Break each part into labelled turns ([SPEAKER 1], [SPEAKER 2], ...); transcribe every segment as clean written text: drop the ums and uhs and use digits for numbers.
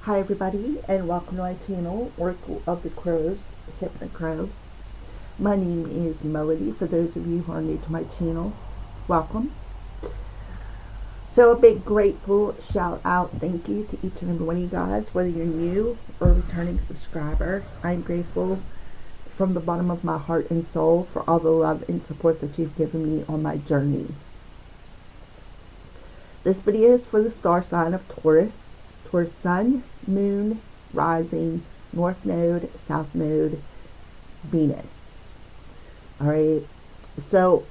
[SPEAKER 1] Hi everybody, and welcome to my channel, Oracle of the Crows, Hypnocrow. My name is Melody. For those of you who are new to my channel, welcome. So a big grateful shout out, thank you to each and every one of you guys, whether you're new or returning subscriber. I'm grateful from the bottom of my heart and soul for all the love and support that you've given me on my journey. This video is for the star sign of Taurus, Taurus Sun, Moon, Rising, North Node, South Node, Venus. Alright, so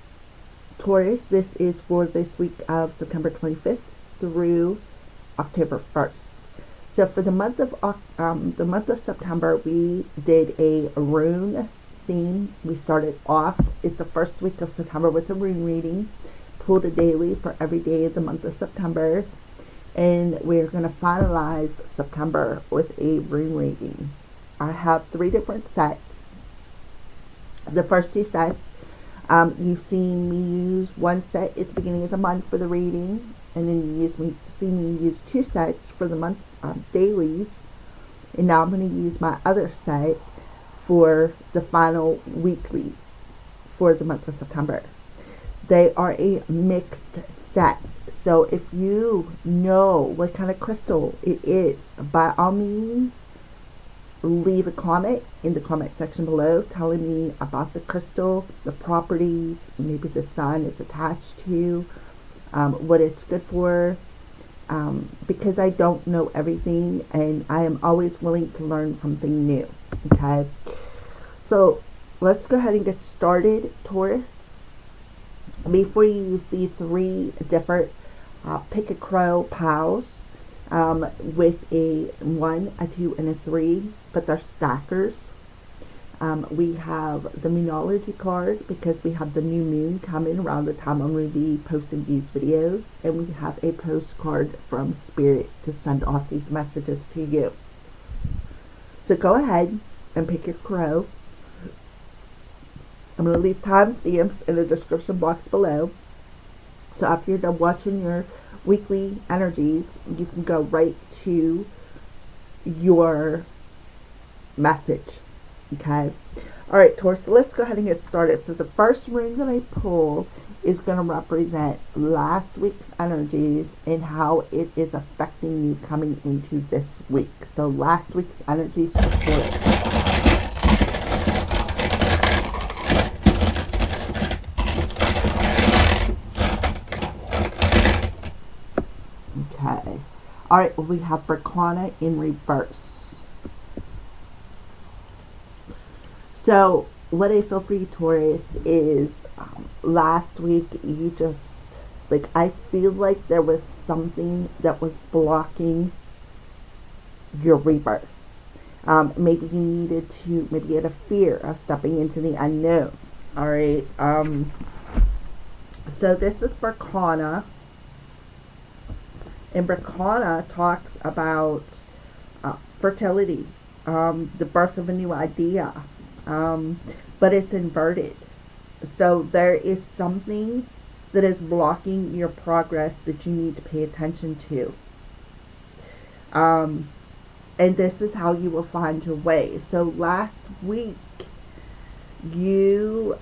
[SPEAKER 1] Taurus, this is for this week of September 25th through October 1st. So for the month of September, we did a rune theme. We started off at the first week of September with a rune reading, pulled a daily for every day of the month of September, and we're going to finalize September with a rune reading. I have 3 different sets. The first 2 sets, you've seen me use one set at the beginning of the month for the reading, and then you see me use 2 sets for the month dailies, and now I'm going to use my other set for the final weeklies for the month of September. They are a mixed set. So if you know what kind of crystal it is, by all means, leave a comment in the comment section below telling me about the crystal, the properties, maybe the sun it's attached to, what it's good for, because I don't know everything and I am always willing to learn something new. Okay, so let's go ahead and get started, Taurus. Before you see 3 different pick a crow piles with a 1, a 2, and a 3, but they're stackers. We have the Moonology card because we have the new moon coming around the time I'm going to be posting these videos, and we have a postcard from Spirit to send off these messages to you. So go ahead and pick your crow. I'm going to leave timestamps in the description box below. So after you're done watching your weekly energies, you can go right to your message. Okay? Alright, Taurus, so let's go ahead and get started. So the first ring that I pull is going to represent last week's energies and how it is affecting you coming into this week. So last week's energies for Taurus. Okay. Alright, well, we have Berkana in reverse. So, what I feel for you, Taurus, is last week you just, like, I feel like there was something that was blocking your rebirth. Maybe you needed to, maybe you had a fear of stepping into the unknown. Alright, so this is Berkana. And Berkana talks about fertility, the birth of a new idea, but it's inverted. So there is something that is blocking your progress that you need to pay attention to. And this is how you will find your way. So last week, you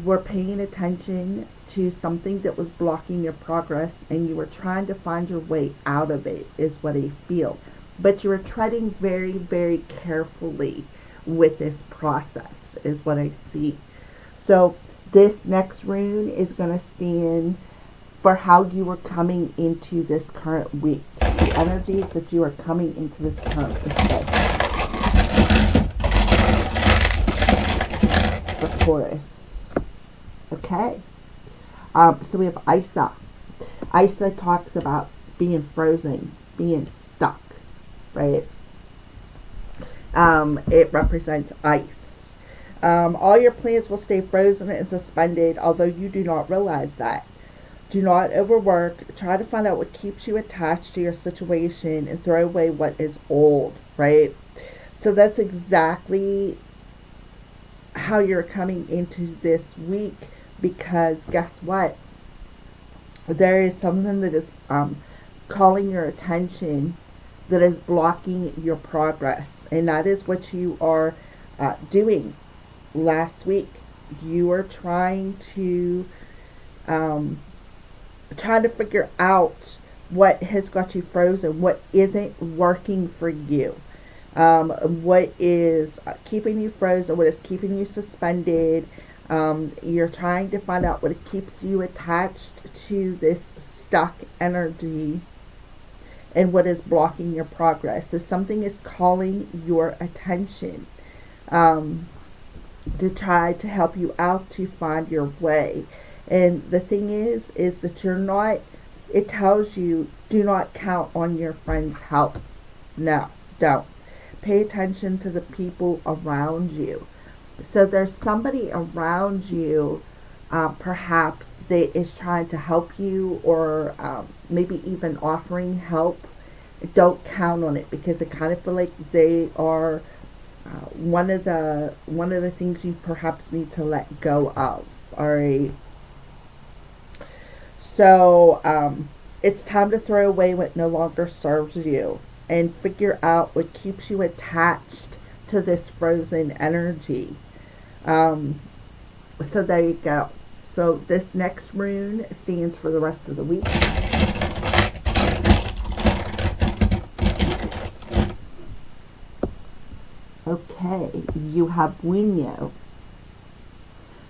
[SPEAKER 1] were paying attention to something that was blocking your progress, and you were trying to find your way out of it, is what I feel. But you were treading very, very carefully with this process, is what I see. So this next rune is going to stand for how you are coming into this current week, the energies that you are coming into this current week. For Taurus. Okay. So we have Isa. Isa talks about being frozen, being stuck, right? It represents ice. All your plans will stay frozen and suspended, although you do not realize that. Do not overwork. Try to find out what keeps you attached to your situation and throw away what is old, right? So that's exactly how you're coming into this week, because guess what? There is something that is calling your attention that is blocking your progress. And that is what you are doing. Last week, you are trying to figure out what has got you frozen, what isn't working for you, what is keeping you frozen, what is keeping you suspended. You're trying to find out what keeps you attached to this stuck energy and what is blocking your progress. So something is calling your attention to try to help you out to find your way. And the thing is that you're not, it tells you, do not count on your friend's help. No, don't. Pay attention to the people around you. So there's somebody around you, perhaps, that is trying to help you, or maybe even offering help. Don't count on it, because it kind of feel like they are one of the things you perhaps need to let go of. All right. So it's time to throw away what no longer serves you and figure out what keeps you attached to this frozen energy. So there you go. So this next rune stands for the rest of the week. Okay, you have Wunyo.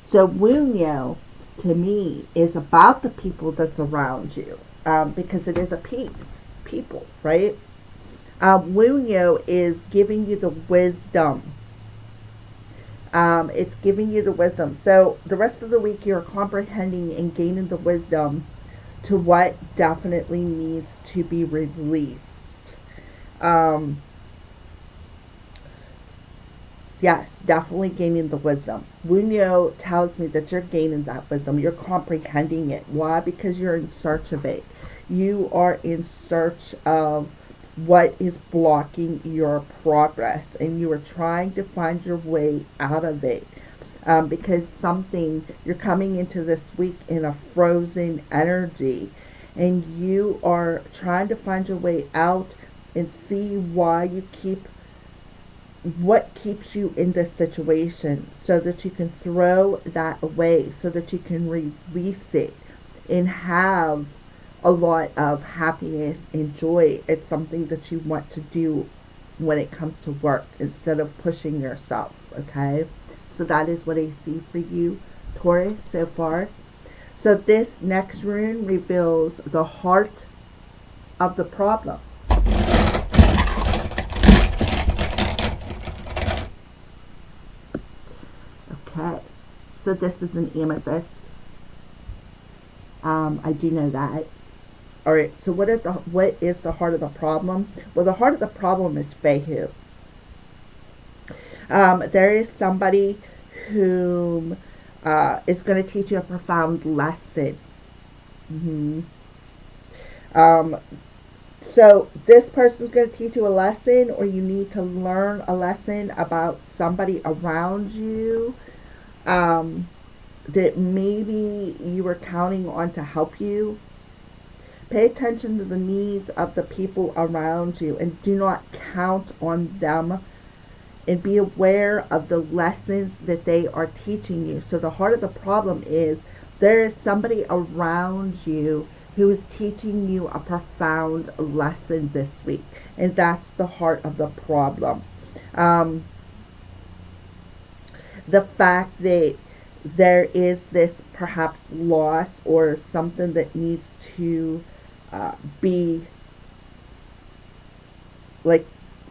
[SPEAKER 1] So Wunyo, to me, is about the people that's around you, because it is a people, right? Wunyo is giving you the wisdom. It's giving you the wisdom. So the rest of the week, you're comprehending and gaining the wisdom to what definitely needs to be released. Yes, definitely gaining the wisdom. Wunyo tells me that you're gaining that wisdom. You're comprehending it. Why? Because you're in search of it. You are in search of what is blocking your progress, and you are trying to find your way out of it. Because you're coming into this week in a frozen energy, and you are trying to find your way out and see what keeps you in this situation, so that you can throw that away, so that you can release it and have a lot of happiness and joy. It's something that you want to do when it comes to work, instead of pushing yourself. Okay, so that is what I see for you, Taurus, so far. So this next rune reveals the heart of the problem. Okay, so this is an amethyst. I do know that. All right, so what is the heart of the problem? Well, the heart of the problem is Fehu. There is somebody whom is going to teach you a profound lesson. So this person's going to teach you a lesson, or you need to learn a lesson about somebody around you that maybe you were counting on to help you. Pay attention to the needs of the people around you, and do not count on them, and be aware of the lessons that they are teaching you. So the heart of the problem is there is somebody around you who is teaching you a profound lesson this week, and that's the heart of the problem. The fact that there is this perhaps loss or something that needs to be like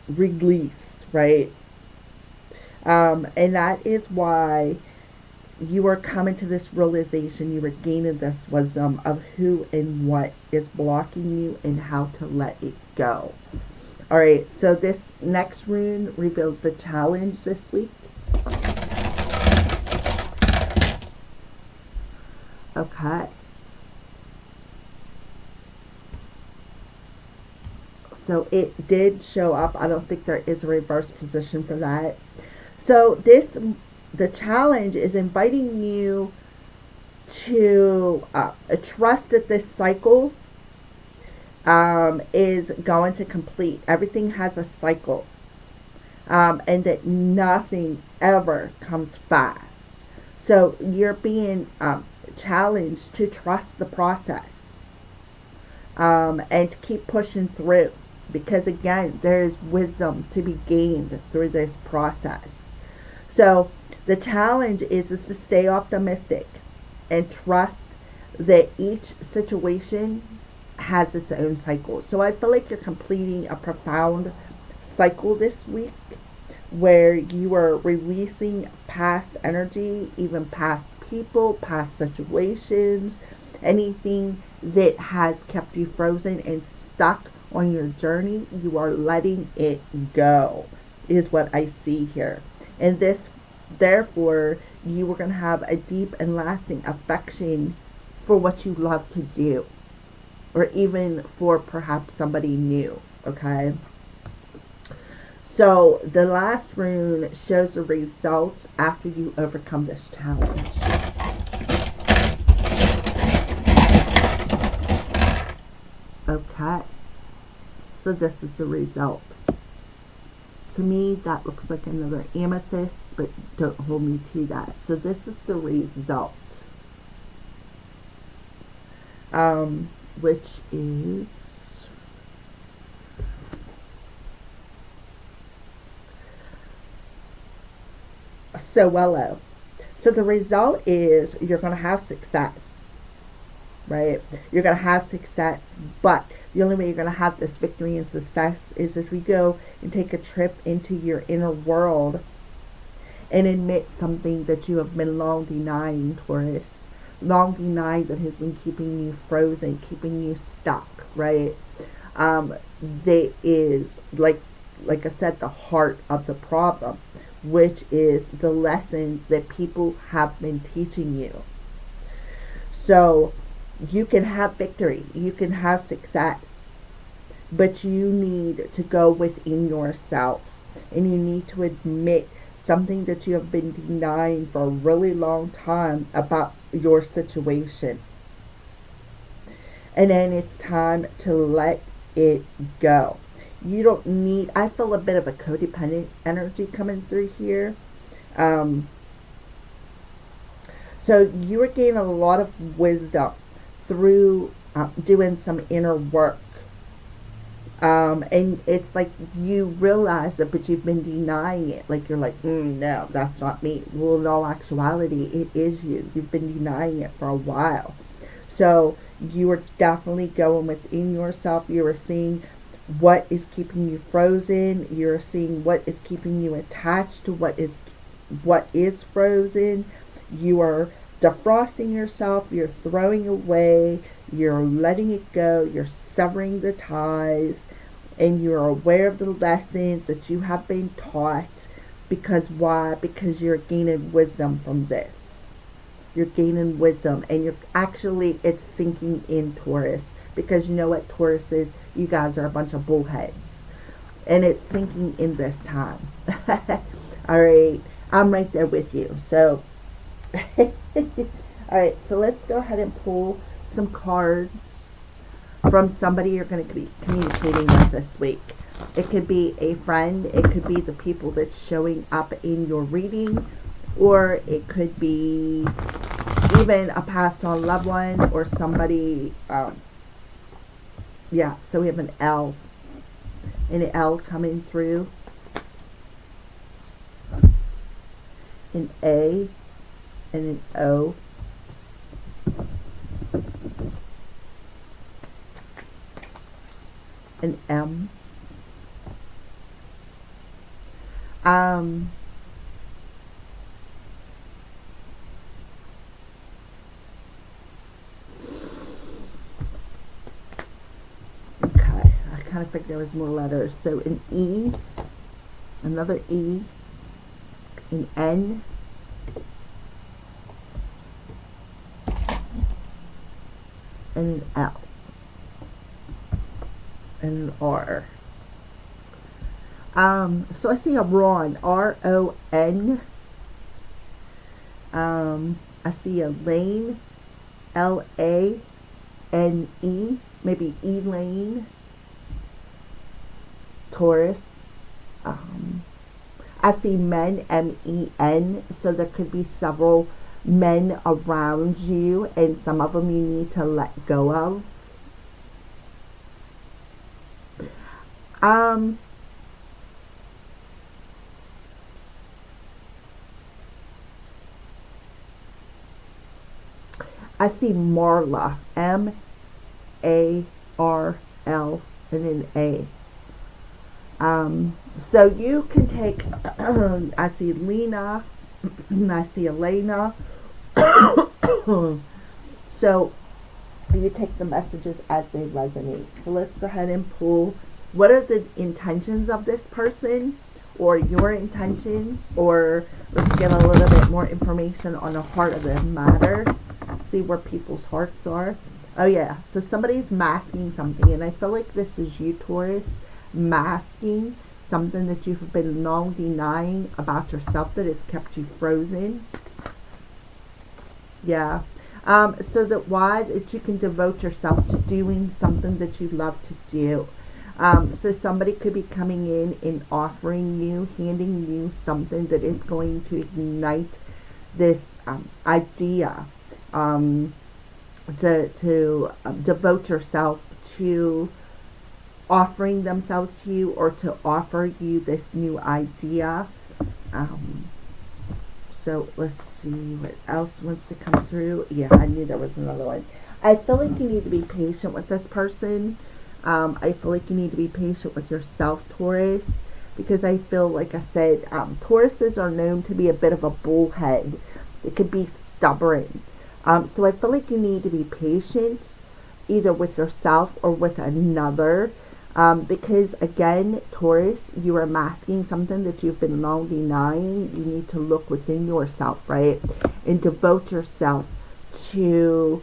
[SPEAKER 1] released, right? And that is why you are coming to this realization, you are gaining this wisdom of who and what is blocking you and how to let it go. All right, so this next rune reveals the challenge this week. Okay. So it did show up. I don't think there is a reverse position for that. So the challenge is inviting you to trust that this cycle is going to complete. Everything has a cycle, and that nothing ever comes fast. So you're being challenged to trust the process, and to keep pushing through, because again, there is wisdom to be gained through this process. So the challenge is to stay optimistic and trust that each situation has its own cycle. So I feel like you're completing a profound cycle this week, where you are releasing past energy, even past people, past situations, anything that has kept you frozen and stuck on your journey. You are letting it go, is what I see here. And this, therefore, you are going to have a deep and lasting affection for what you love to do, or even for perhaps somebody new, okay? So the last rune shows the results after you overcome this challenge. Okay, so this is the result. To me, that looks like another amethyst, but don't hold me to that. So this is the result. Which is Sowello. So the result is you're going to have success, right? You're going to have success, but the only way you're going to have this victory and success is if we go and take a trip into your inner world and admit something that you have been long denying, Taurus. Long denied, that has been keeping you frozen, keeping you stuck, right? That is, like I said, the heart of the problem, which is the lessons that people have been teaching you. So you can have victory, you can have success, but you need to go within yourself, and you need to admit something that you have been denying for a really long time about your situation. And then it's time to let it go. You don't need, I feel a bit of a codependent energy coming through here. So you are gaining a lot of wisdom through doing some inner work. And it's like you realize it, but you've been denying it. Like you're like, no, that's not me. Well, in all actuality, it is you. You've been denying it for a while. So you are definitely going within yourself. You are seeing what is keeping you frozen. You're seeing what is keeping you attached to what is frozen. You are defrosting yourself. You're throwing away. You're letting it go. You're severing the ties, and you're aware of the lessons that you have been taught. Because why? Because you're gaining wisdom from this. You're gaining wisdom, and you're actually, it's sinking in, Taurus, because you know what, Taurus is, you guys are a bunch of bullheads, and it's sinking in this time. All right, I'm right there with you. So all right, so let's go ahead and pull some cards from somebody you're going to be communicating with this week. It could be a friend, it could be the people that's showing up in your reading, or it could be even a passed on loved one, or somebody, yeah, so we have an L, an L coming through, an A, and an O, an M. Okay, I kind of figured there was more letters. So an E, another E, an N, and an L, and an R. So I see a Ron, R-O-N. I see a Lane, L-A-N-E. maybe Elaine, Taurus. I see men, men, so there could be several men around you, and some of them you need to let go of. Um, I see Marla, Marl, and an A. So you can take, I see Lena, I see Elena. So you take the messages as they resonate. So let's go ahead and pull, what are the intentions of this person, or your intentions, or let's get a little bit more information on the heart of the matter. See where people's hearts are. Oh yeah, so somebody's masking something, and I feel like this is you, Taurus, masking something that you've been long denying about yourself that has kept you frozen. Yeah. So that you can devote yourself to doing something that you love to do. So somebody could be coming in and offering you, handing you something that is going to ignite this idea, to devote yourself to offering themselves to you, or to offer you this new idea. So let's see what else wants to come through. Yeah, I knew there was another one. I feel like you need to be patient with this person. I feel like you need to be patient with yourself, Taurus, because I feel, like I said, Tauruses are known to be a bit of a bullhead. It could be stubborn. So I feel like you need to be patient, either with yourself or with another. Because again, Taurus, you are masking something that you've been long denying. You need to look within yourself, right? And devote yourself to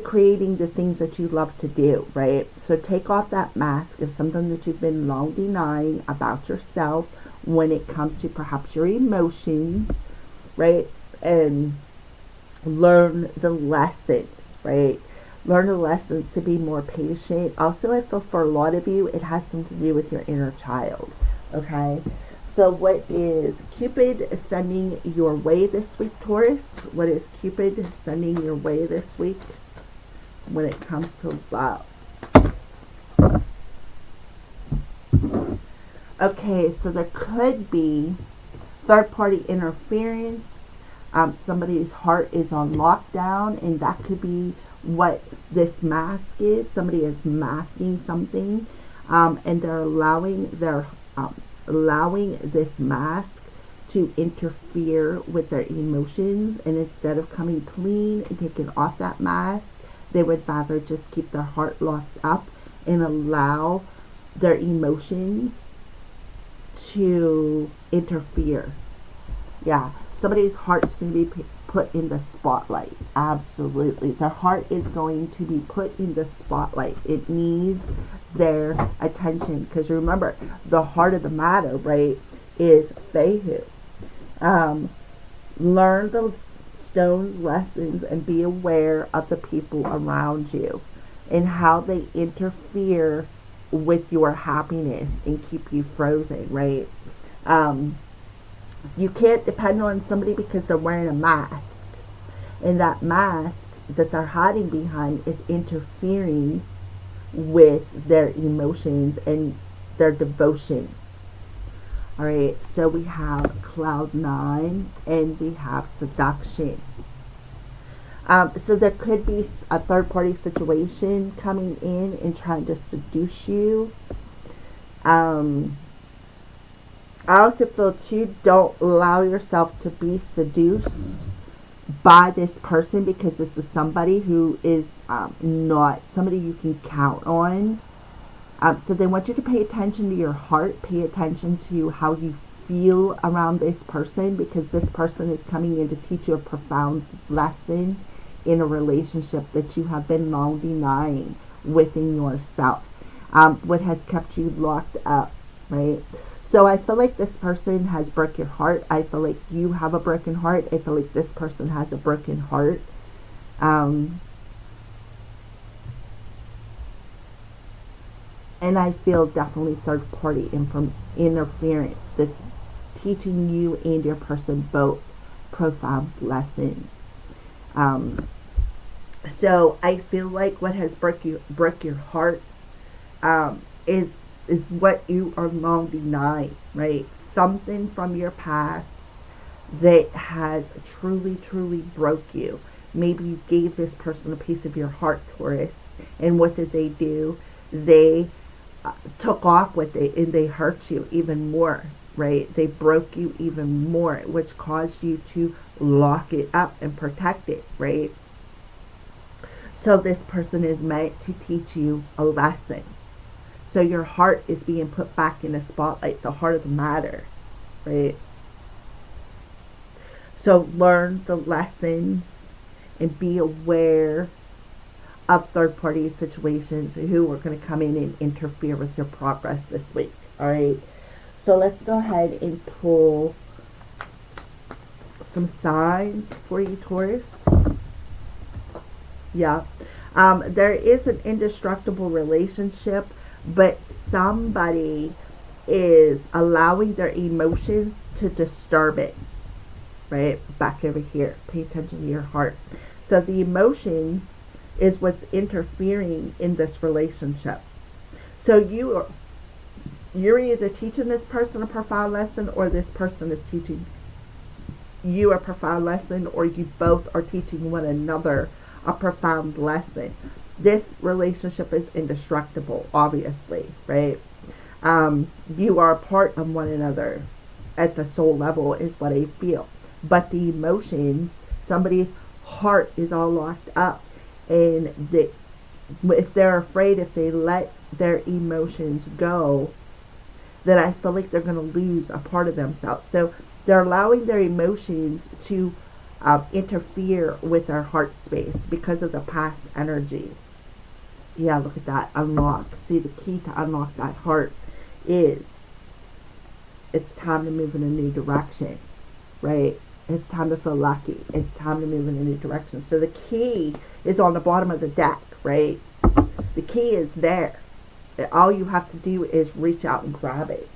[SPEAKER 1] creating the things that you love to do, right? So take off that mask of something that you've been long denying about yourself when it comes to perhaps your emotions, right? And learn the lessons, right? Learn the lessons to be more patient. Also, I feel for a lot of you, it has something to do with your inner child, okay? So what is Cupid sending your way this week, Taurus? What is Cupid sending your way this week when it comes to love? Okay, so there could be third-party interference. Somebody's heart is on lockdown, and that could be what this mask is. Somebody is masking something, and they're allowing this mask to interfere with their emotions, and instead of coming clean and taking off that mask, they would rather just keep their heart locked up and allow their emotions to interfere. Yeah, somebody's heart's going to be put in the spotlight. Absolutely. Their heart is going to be put in the spotlight. It needs their attention, because remember, the heart of the matter, right, is Fehu. Learn the stone's lessons and be aware of the people around you and how they interfere with your happiness and keep you frozen, right? You can't depend on somebody because they're wearing a mask, and that mask that they're hiding behind is interfering with their emotions and their devotion. All right, so we have Cloud 9 and we have Seduction. So there could be a third-party situation coming in and trying to seduce you. I also feel too, don't allow yourself to be seduced by this person, because this is somebody who is not somebody you can count on. So they want you to pay attention to your heart, pay attention to how you feel around this person, because this person is coming in to teach you a profound lesson in a relationship that you have been long denying within yourself. What has kept you locked up, right? So I feel like this person has broke your heart. I feel like you have a broken heart. I feel like this person has a broken heart. And I feel definitely third party interference that's teaching you and your person both profound lessons. So I feel like what has broke your heart, is what you are long denying, right? Something from your past that has truly broke you. Maybe you gave this person a piece of your heart, Taurus, and what did they do? They took off with it and they hurt you even more, right? They broke you even more, which caused you to lock it up and protect it, right? So this person is meant to teach you a lesson. So your heart is being put back in the spotlight, the heart of the matter, right? So learn the lessons and be aware of third party situations who are going to come in and interfere with your progress this week. All right. So let's go ahead and pull some signs for you, Taurus. Yeah. There is an indestructible relationship, but somebody is allowing their emotions to disturb it. Right? Back over here. Pay attention to your heart. So the emotions is what's interfering in this relationship. So you're either teaching this person a profound lesson, or this person is teaching you a profound lesson, or you both are teaching one another a profound lesson. This relationship is indestructible, obviously, right? You are a part of one another at the soul level is what I feel. But the emotions, somebody's heart is all locked up, and if they're afraid, if they let their emotions go, then I feel like they're going to lose a part of themselves. So they're allowing their emotions to interfere with their heart space because of the past energy. Yeah, look at that. Unlock. See, the key to unlock that heart is it's time to move in a new direction, right? It's time to feel lucky. It's time to move in a new direction. So the key is on the bottom of the deck, right? The key is there. All you have to do is reach out and grab it.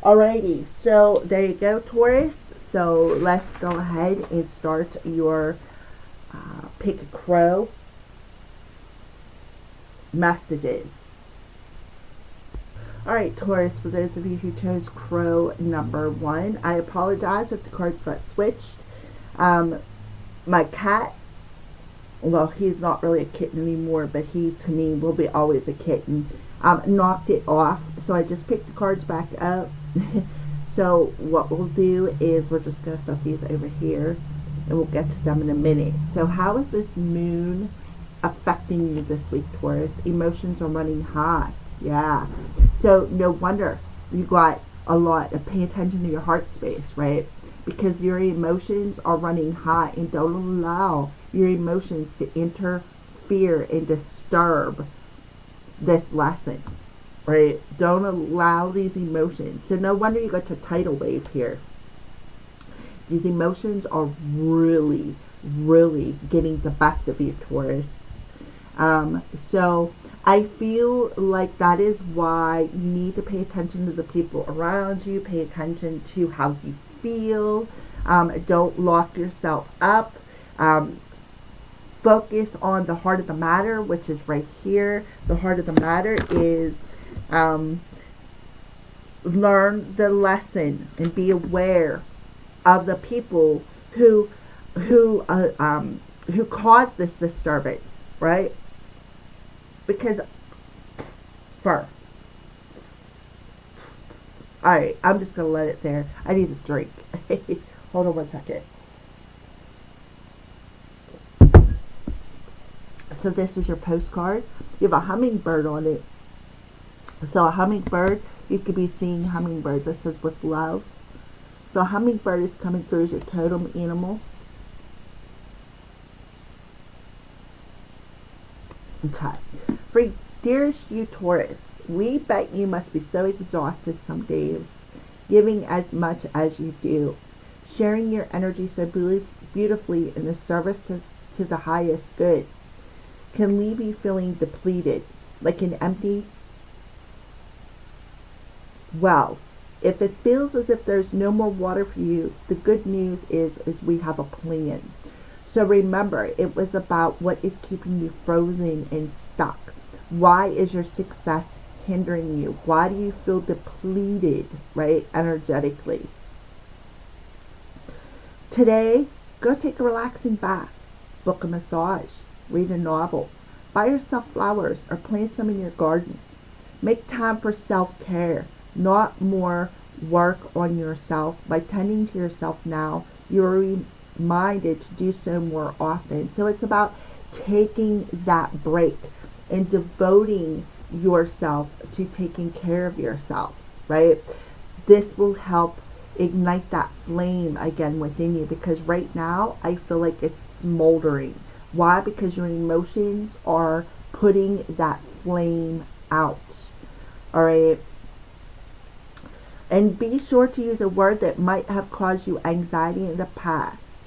[SPEAKER 1] Alrighty, so there you go, Taurus. So let's go ahead and start your pick a crow messages. Alright, Taurus, for those of you who chose crow number 1, I apologize if the cards got switched. My cat, well, he's not really a kitten anymore, but he, to me, will be always a kitten, knocked it off. So I just picked the cards back up. So what we'll do is we're just going to set these over here, and we'll get to them in a minute. So how is this moon affecting you this week, Taurus? Emotions are running high. Yeah. So no wonder you got a lot of pay attention to your heart space, right? Because your emotions are running high, and don't allow your emotions to interfere and disturb this lesson, right? Don't allow these emotions. So no wonder you got to tidal wave here. These emotions are really getting the best of you, Taurus. So I feel like that is why you need to pay attention to the people around you. Pay attention to how you feel. Don't lock yourself up. Focus on the heart of the matter, which is right here. The heart of the matter is learn the lesson and be aware of the people who caused this disturbance, right? Because alright, I'm just gonna let it there. I need a drink. Hold on 1 second. So this is your postcard. You have a hummingbird on it. So a hummingbird, you could be seeing hummingbirds. It says with love. So a hummingbird is coming through as your totem animal. Okay. For dearest you, Taurus, we bet you must be so exhausted some days, giving as much as you do, sharing your energy so beautifully in the service to the highest good, can leave you feeling depleted, like an empty Well, if it feels as if there's no more water for you, the good news is we have a plan. So remember, it was about what is keeping you frozen and stuck. Why is your success hindering you? Why do you feel depleted, right, energetically? Today, go take a relaxing bath, book a massage, read a novel, buy yourself flowers or plant some in your garden. Make time for self-care, not more work on yourself. By tending to yourself now, you're reminded to do so more often. So it's about taking that break and devoting yourself to taking care of yourself, right? This will help ignite that flame again within you, because right now I feel like it's smoldering. Why? Because your emotions are putting that flame out. All right. And be sure to use a word that might have caused you anxiety in the past,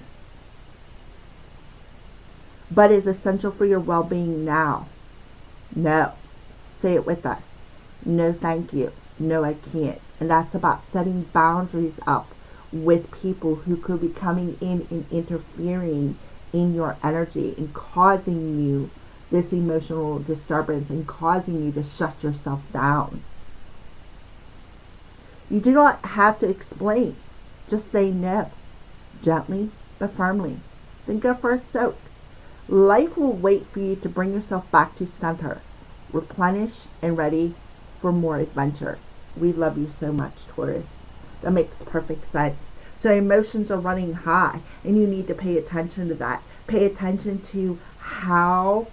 [SPEAKER 1] but is essential for your well-being now. No. Say it with us. No, thank you. No, I can't. And that's about setting boundaries up with people who could be coming in and interfering in your energy and causing you this emotional disturbance and causing you to shut yourself down. You do not have to explain. Just say no, gently but firmly. Then go for a soak. Life will wait for you to bring yourself back to center, replenish, and ready for more adventure. We love you so much, Taurus. That makes perfect sense. So emotions are running high, and you need to pay attention to that. Pay attention to how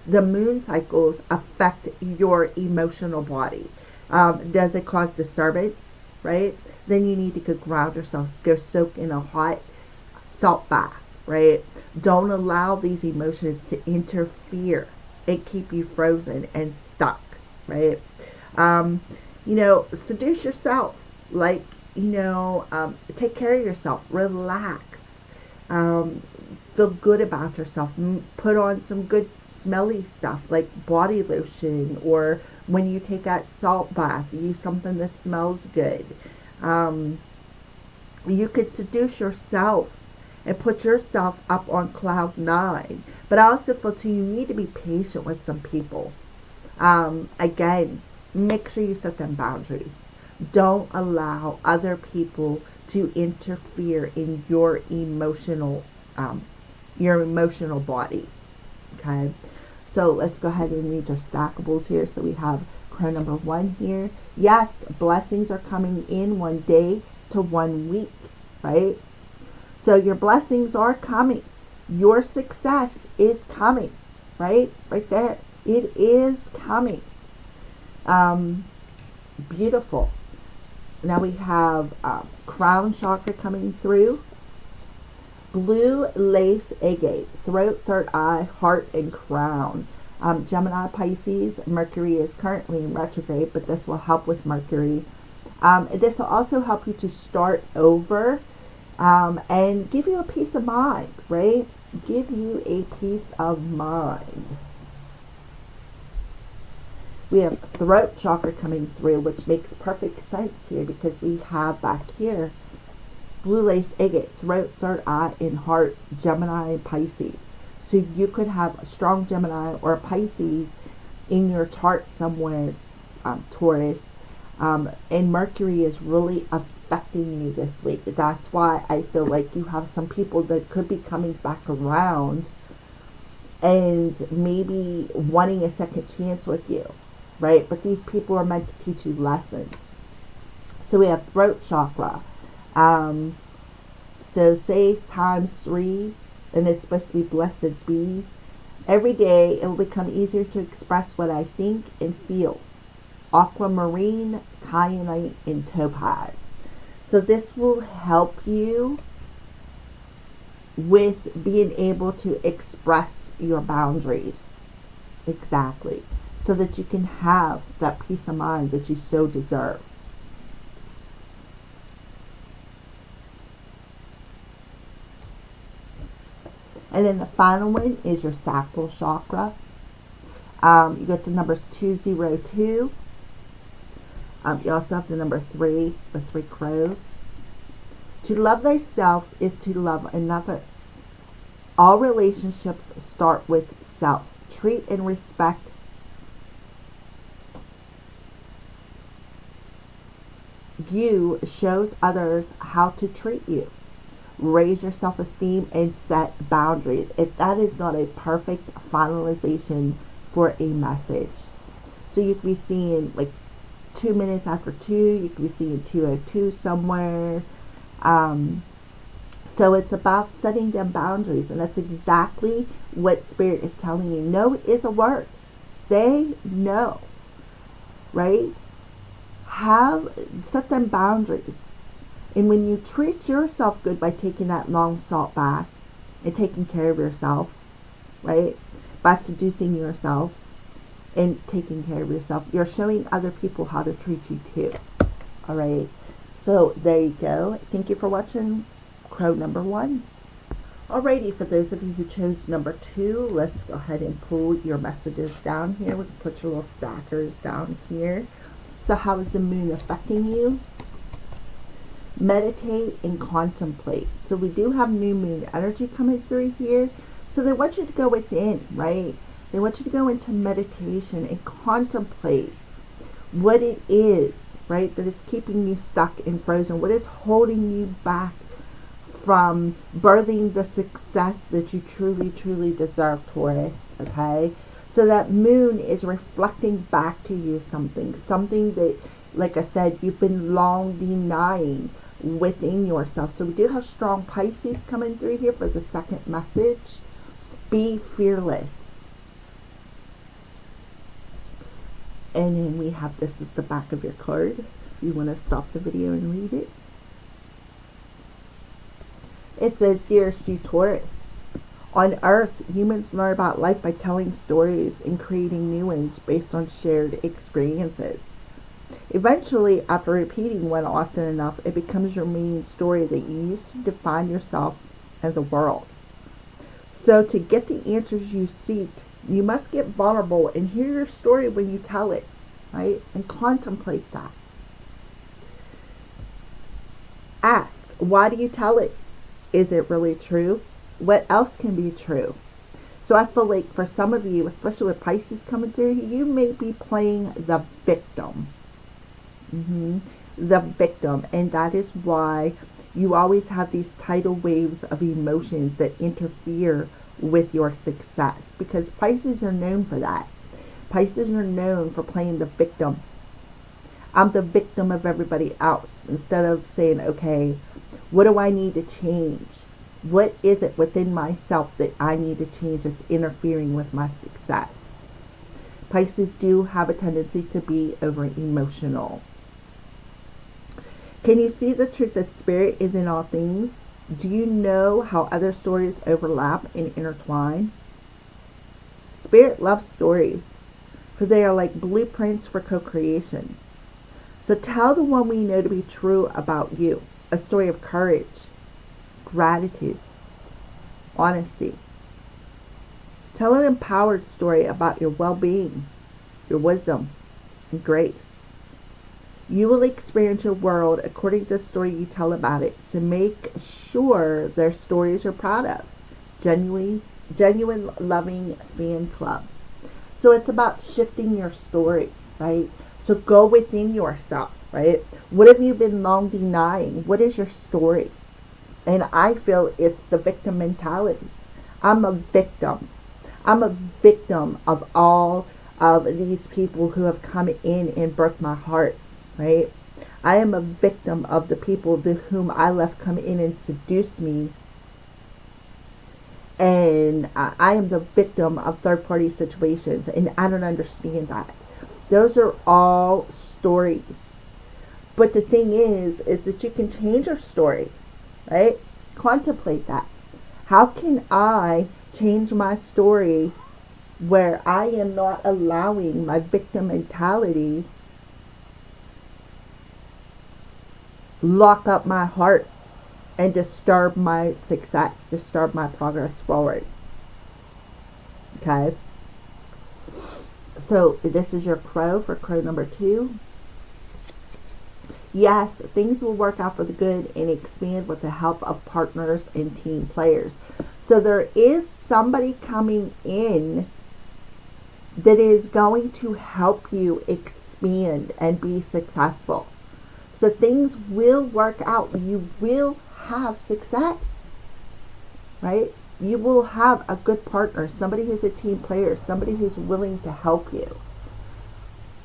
[SPEAKER 1] the moon cycles affect your emotional body. Does it cause disturbance, right? Then you need to go ground yourself, go soak in a hot salt bath, right? Don't allow these emotions to interfere and keep you frozen and stuck, right? Seduce yourself, like, take care of yourself, relax, feel good about yourself, put on some good smelly stuff like body lotion, or when you take that salt bath, use something that smells good. You could seduce yourself and put yourself up on cloud nine. But I also feel too, you need to be patient with some people. Again, make sure you set them boundaries. Don't allow other people to interfere in your emotional body. Okay, so let's go ahead and read our stackables here. So we have crow number 1 here. Yes, blessings are coming in 1 day to 1 week, right? So your blessings are coming. Your success is coming, right? Right there. It is coming. Beautiful. Now we have crown chakra coming through. Blue lace agate, throat, third eye, heart, and crown. Gemini, Pisces, Mercury is currently in retrograde, but this will help with Mercury. This will also help you to start over and give you a peace of mind, right? Give you a peace of mind. We have throat chakra coming through, which makes perfect sense here because we have back here blue lace agate, throat, third eye, and heart, Gemini, and Pisces. So you could have a strong Gemini or a Pisces in your chart somewhere, Taurus. And Mercury is really affecting you this week. That's why I feel like you have some people that could be coming back around and maybe wanting a second chance with you, right? But these people are meant to teach you lessons. So we have throat chakra. So say times 3, and it's supposed to be blessed be. Every day it will become easier to express what I think and feel. Aquamarine, kyanite, and topaz. So this will help you with being able to express your boundaries. Exactly. So that you can have that peace of mind that you so deserve. And then the final one is your sacral chakra. You get the numbers 202. You also have the number 3, the 3 crows. To love thyself is to love another. All relationships start with self. Treat and respect you shows others how to treat you. Raise your self-esteem and set boundaries. If that is not a perfect finalization for a message. So you could be seeing like 2 minutes after 2, you could be seeing 2:02 somewhere. So it's about setting them boundaries, and that's exactly what Spirit is telling you. No is a word. Say no, right? Set them boundaries. And when you treat yourself good by taking that long salt bath and taking care of yourself, right? By seducing yourself and taking care of yourself, you're showing other people how to treat you too. All right. So there you go. Thank you for watching crow number 1. Alrighty, for those of you who chose number 2, let's go ahead and pull your messages down here. We can put your little stackers down here. So how is the moon affecting you? Meditate and contemplate. So we do have new moon energy coming through here. So they want you to go within, right? They want you to go into meditation and contemplate what it is, right, that is keeping you stuck and frozen. What is holding you back from birthing the success that you truly, truly deserve, Taurus, okay? So that moon is reflecting back to you something that, like I said, you've been long denying within yourself. So we do have strong Pisces coming through here for the second message. Be fearless. And then we have, this is the back of your card. If you want to stop the video and read it. It says, dearest you, Taurus, on Earth, humans learn about life by telling stories and creating new ones based on shared experiences. Eventually, after repeating one often enough, it becomes your main story that you use to define yourself and the world. So to get the answers you seek, you must get vulnerable and hear your story when you tell it, right? And contemplate that. Ask, why do you tell it? Is it really true? What else can be true? So I feel like for some of you, especially with Pisces coming through, you may be playing the victim. The victim. And that is why you always have these tidal waves of emotions that interfere with your success. Because Pisces are known for that. Pisces are known for playing the victim. I'm the victim of everybody else. Instead of saying, okay, what do I need to change? What is it within myself that I need to change that's interfering with my success? Pisces do have a tendency to be over emotional. Can you see the truth that spirit is in all things? Do you know how other stories overlap and intertwine? Spirit loves stories, for they are like blueprints for co-creation. So tell the one we know to be true about you. A story of courage, gratitude, honesty. Tell an empowered story about your well-being, your wisdom, and grace. You will experience your world according to the story you tell about it. So make sure their stories you're proud of. Genuine, loving fan club. So it's about shifting your story, right? So go within yourself, right? What have you been long denying? What is your story? And I feel it's the victim mentality. I'm a victim. I'm a victim of all of these people who have come in and broke my heart, right? I am a victim of the people whom I left come in and seduce me. And I am the victim of third-party situations, and I don't understand that. Those are all stories. But the thing is that you can change your story, right? Contemplate that. How can I change my story where I am not allowing my victim mentality lock up my heart and disturb my success, disturb my progress forward? Okay. So this is your crow for crow number 2. Yes, things will work out for the good and expand with the help of partners and team players. So there is somebody coming in that is going to help you expand and be successful. So things will work out. You will have success, right? You will have a good partner, somebody who's a team player, somebody who's willing to help you.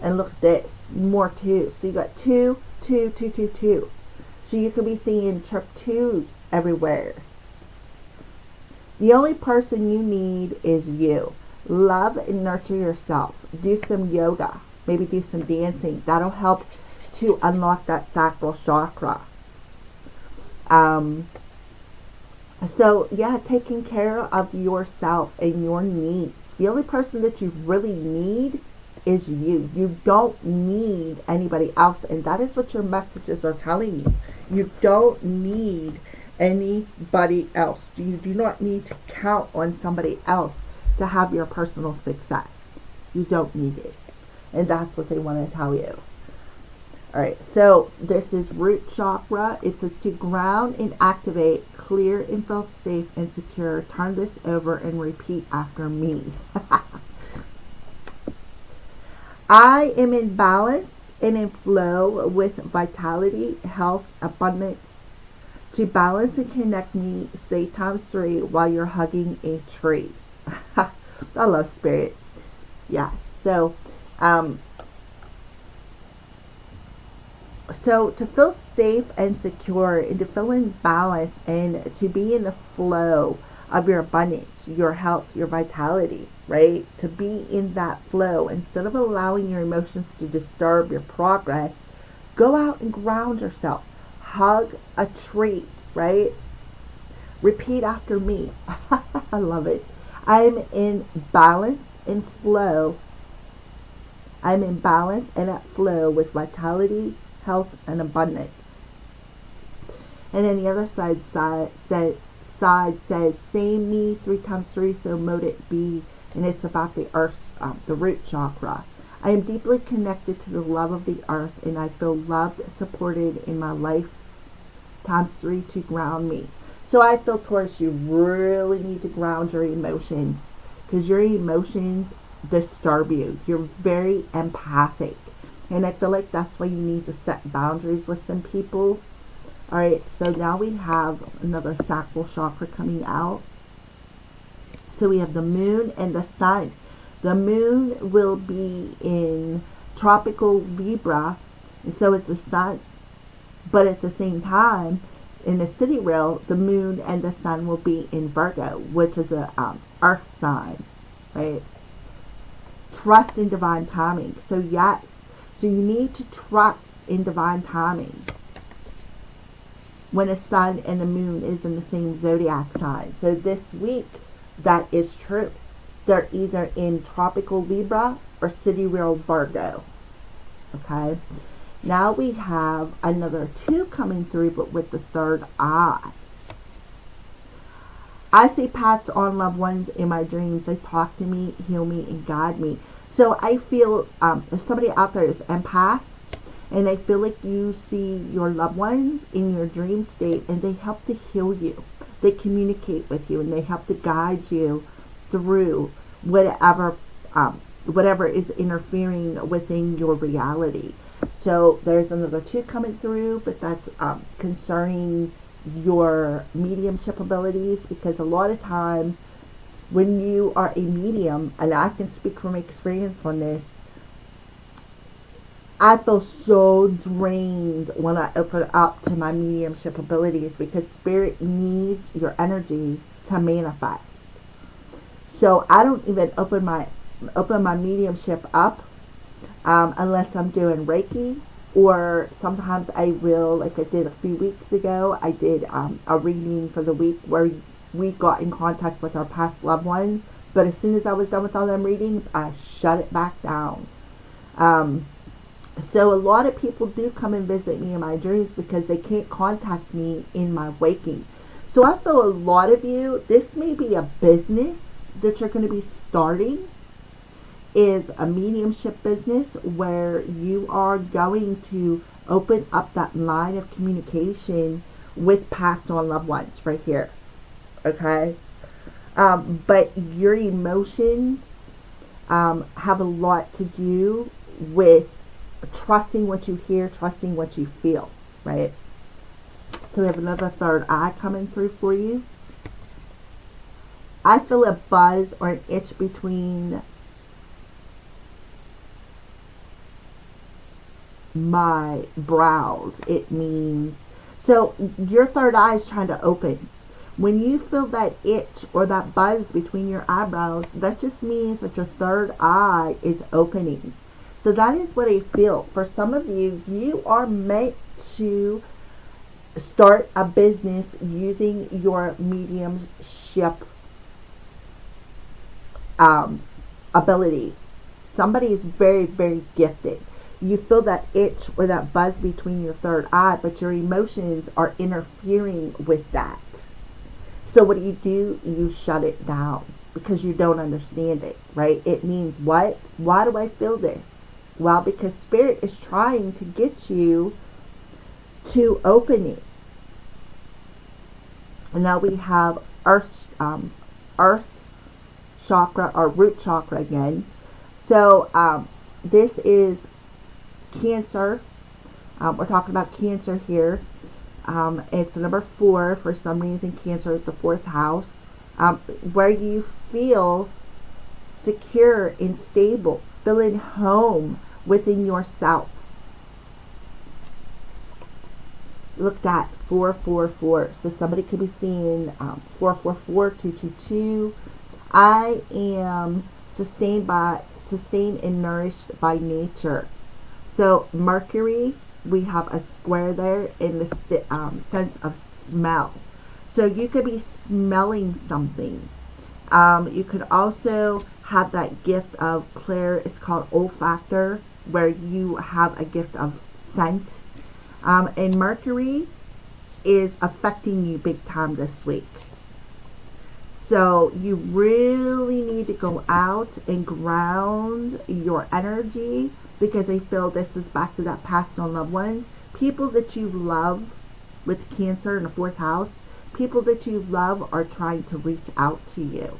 [SPEAKER 1] And look at this, more two. So you got two, two, two, two, two. So you could be seeing trip twos everywhere. The only person you need is you. Love and nurture yourself. Do some yoga. Maybe do some dancing. That'll help to unlock that sacral chakra. So yeah, taking care of yourself and your needs. The only person that you really need is you. You don't need anybody else, and that is what your messages are telling you. You don't need anybody else. You do not need to count on somebody else to have your personal success. You don't need it. And that's what they want to tell you. Alright, so this is root chakra. It says to ground and activate, clear and feel safe and secure. Turn this over and repeat after me. I am in balance and in flow with vitality, health, abundance. To balance and connect me, say times 3 while you're hugging a tree. I love spirit. Yeah, so to feel safe and secure and to feel in balance and to be in the flow of your abundance, your health, your vitality, right? To be in that flow instead of allowing your emotions to disturb your progress, go out and ground yourself. Hug a tree, right? Repeat after me. I love it. I'm in balance and flow. I'm in balance and at flow with vitality, health, and abundance. And then the other side says, say me 3 times 3, so mote it be. And it's about the earth, the root chakra. I am deeply connected to the love of the earth, and I feel loved, supported in my life. Times 3 to ground me. So I feel, Taurus, you really need to ground your emotions because your emotions disturb you. You're very empathic. And I feel like that's why you need to set boundaries with some people. Alright, so now we have another sacral chakra coming out. So we have the moon and the sun. The moon will be in tropical Libra, and so is the sun. But at the same time, in the sidereal, the moon and the sun will be in Virgo, which is a earth sign, right? Trust in divine timing. So yes, so you need to trust in divine timing when the sun and the moon is in the same zodiac sign. So this week, that is true. They're either in tropical Libra or sidereal Virgo. Okay? Now we have another 2 coming through, but with the third eye. I see passed on loved ones in my dreams. They talk to me, heal me, and guide me. So I feel somebody out there is empath, and they feel like you see your loved ones in your dream state, and they help to heal you. They communicate with you, and they help to guide you through whatever is interfering within your reality. So there's another 2 coming through, but that's concerning your mediumship abilities, because a lot of times when you are a medium, and I can speak from experience on this, I feel so drained when I open up to my mediumship abilities because spirit needs your energy to manifest. So I don't even open my mediumship up unless I'm doing Reiki, or sometimes I will, like I did a few weeks ago, I did a reading for the week where we got in contact with our past loved ones, but as soon as I was done with all them readings, I shut it back down. So a lot of people do come and visit me in my dreams because they can't contact me in my waking. So I feel a lot of you, this may be a business that you're going to be starting, is a mediumship business where you are going to Open up that line of communication with passed on loved ones right here. Okay? But your emotions have a lot to do with trusting what you hear, trusting what you feel, right? So we have another third eye coming through for you. I feel a buzz or an itch between my brows. It means, so your third eye is trying to open. When you feel that itch or that buzz between your eyebrows, that just means that your third eye is opening. So that is what I feel. For some of you, you are meant to start a business using your mediumship abilities. Somebody is very, very gifted. You feel that itch or that buzz between your third eye, but your emotions are interfering with that. So what do? You shut it down because you don't understand it, right? It means what? Why do I feel this? Well, because Spirit is trying to get you to open it. And now we have earth chakra or root chakra again. So this is Cancer. We're talking about Cancer here. It's number 4. For some reason, Cancer is the 4th house. Where you feel secure and stable, feeling home within yourself. Look at 444. So somebody could be seeing 444, 222. I am sustained and nourished by nature. So Mercury, we have a square there in the sense of smell. So you could be smelling something. You could also have that gift of it's called olfactor, where you have a gift of scent. And Mercury is affecting you big time this week. So you really need to go out and ground your energy, because I feel this is back to that past on loved ones. People that you love with Cancer in the 4th house, people that you love are trying to reach out to you.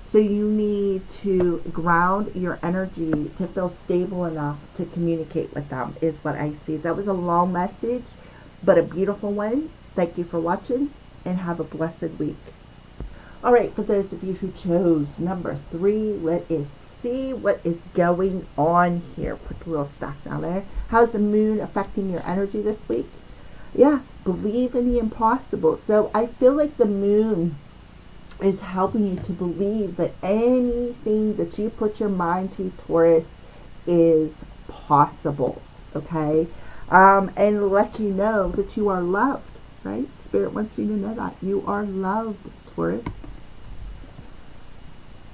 [SPEAKER 1] So you need to ground your energy to feel stable enough to communicate with them, is what I see. That was a long message, but a beautiful one. Thank you for watching, and have a blessed week. All right, for those of you who chose number 3, let us see what is going on here. Put the little stack down there. How's the moon affecting your energy this week? Yeah, believe in the impossible. So I feel like the moon is helping you to believe that anything that you put your mind to, Taurus, is possible. Okay? And let you know that you are loved, right? Spirit wants you to know that. You are loved, Taurus.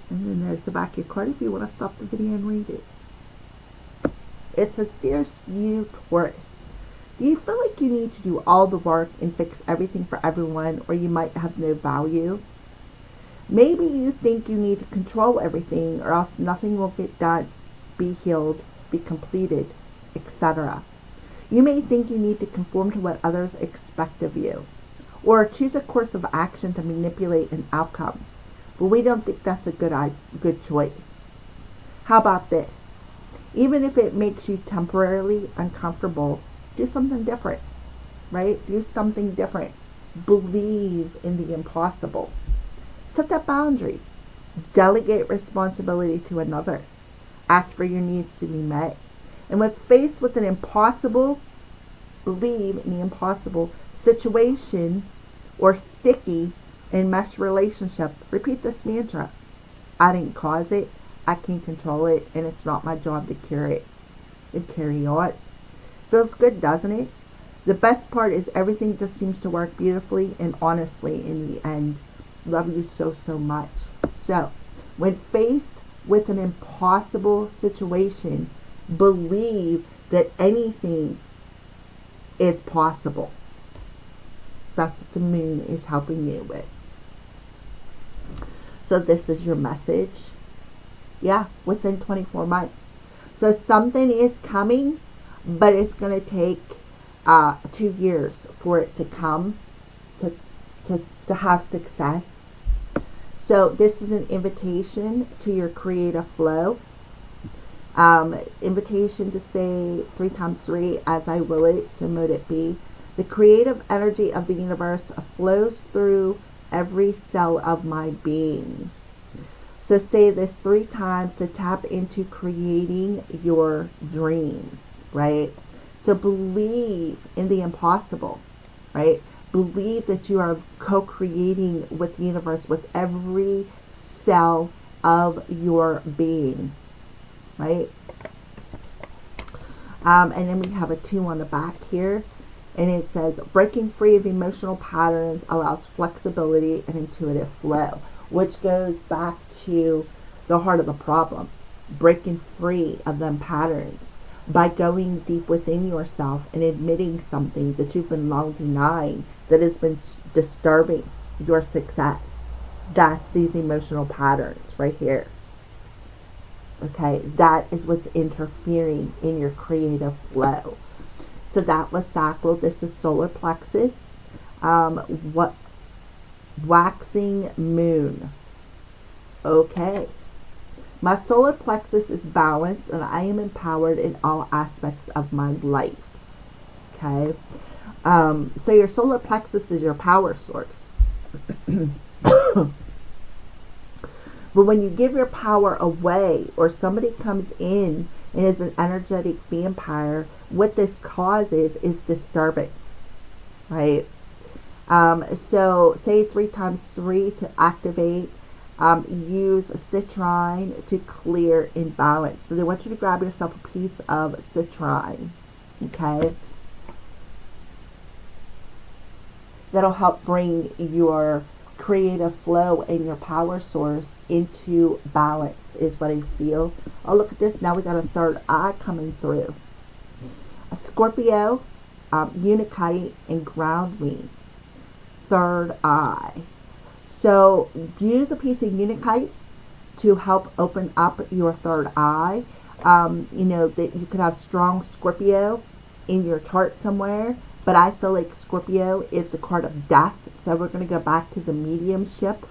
[SPEAKER 1] And then there's the back of your card if you want to stop the video and read it. It says, Dear you, Taurus, do you feel like you need to do all the work and fix everything for everyone, or you might have no value? Maybe you think you need to control everything, or else nothing will get done, be healed, be completed, etc. You may think you need to conform to what others expect of you, or choose a course of action to manipulate an outcome. But we don't think that's a good choice. How about this? Even if it makes you temporarily uncomfortable, do something different, right? Do something different. Believe in the impossible. Set that boundary. Delegate responsibility to another. Ask for your needs to be met. And when faced with an impossible, believe in the impossible situation or sticky and mesh relationship, repeat this mantra. I didn't cause it, I can't control it, and it's not my job to cure it. And carry on. Feels good, doesn't it? The best part is everything just seems to work beautifully and honestly in the end. Love you so, so much. So, when faced with an impossible situation, believe that anything is possible. That's what the moon is helping you with. So this is your message. Yeah, within 24 months. So something is coming, but it's going to take 2 years for it to come to, to have success. So this is an invitation to your creative flow. Invitation to say 3 times 3, as I will it, so mote it be. The creative energy of the universe flows through every cell of my being. So say this 3 times to tap into creating your dreams, right? So believe in the impossible, right? Believe that you are co-creating with the universe with every cell of your being, right? And then we have a 2 on the back here. And it says, breaking free of emotional patterns allows flexibility and intuitive flow, which goes back to the heart of the problem. Breaking free of them patterns by going deep within yourself and admitting something that you've been long denying that has been disturbing your success. That's these emotional patterns right here. Okay, that is what's interfering in your creative flow. So that was sacral. This is solar plexus. What waxing moon. Okay. My solar plexus is balanced and I am empowered in all aspects of my life. Okay. So your solar plexus is your power source. But when you give your power away or somebody comes in and is an energetic vampire, what this causes is disturbance, right? So say 3 times 3 to activate. Use citrine to clear imbalance. So they want you to grab yourself a piece of citrine, okay? That'll help bring your creative flow and your power source into balance is what I feel. Oh, look at this. Now we got a third eye coming through. A Scorpio, Unakite, and Ground Me. Third eye. So use a piece of Unakite to help open up your third eye. You know, that you could have strong Scorpio in your chart somewhere, but I feel like Scorpio is the card of death. So we're going to go back to the mediumship.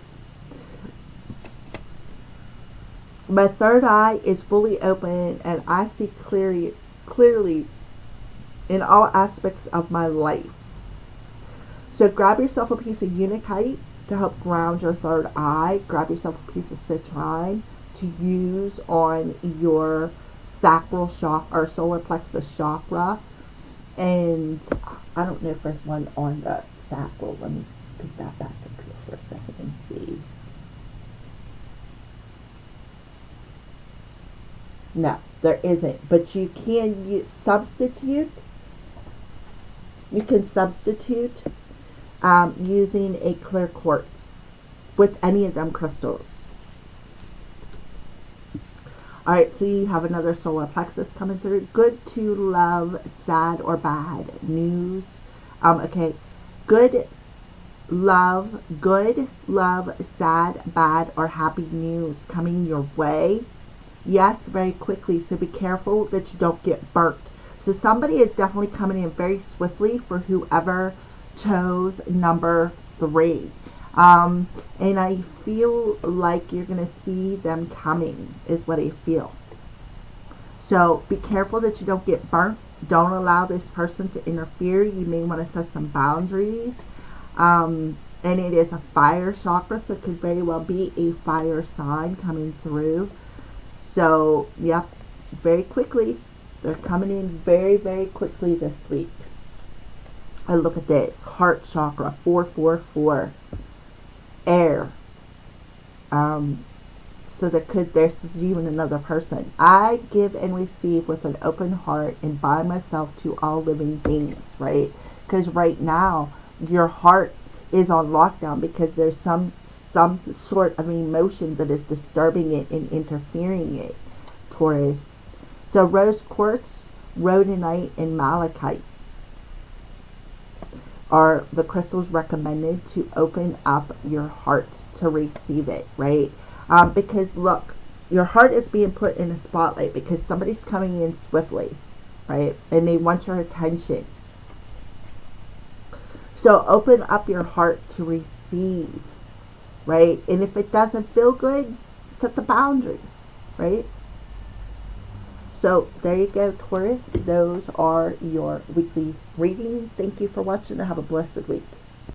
[SPEAKER 1] My third eye is fully open and I see clearly in all aspects of my life. So grab yourself a piece of Unakite to help ground your third eye. Grab yourself a piece of citrine to use on your sacral chakra or solar plexus chakra. And I don't know if there's one on the sacral. Let me pick that back up here for a second and see. No, there isn't. But you can substitute. You can substitute using a clear quartz with any of them crystals. Alright, so you have another solar plexus coming through. Good to love, sad or bad news. Okay, good, love, sad, bad, or happy news coming your way. Yes, very quickly. So be careful that you don't get burnt. So somebody is definitely coming in very swiftly for whoever chose number 3. And I feel like you're going to see them coming is what I feel. So be careful that you don't get burnt. Don't allow this person to interfere. You may want to set some boundaries. And it is a fire chakra, so it could very well be a fire sign coming through. So, yep, very quickly. They're coming in very, very quickly this week. And look at this. Heart chakra, 444. Air. So this is you and another person. I give and receive with an open heart and bind myself to all living things, right? Because right now, your heart is on lockdown because there's some sort of emotion that is disturbing it and interfering it, Taurus. So rose quartz, rhodonite, and malachite are the crystals recommended to open up your heart to receive it, right? Because look, your heart is being put in a spotlight because somebody's coming in swiftly. right? And they want your attention. So open up your heart to receive, right? And if it doesn't feel good, set the boundaries, right? So there you go, Taurus. Those are your weekly reading. Thank you for watching and have a blessed week.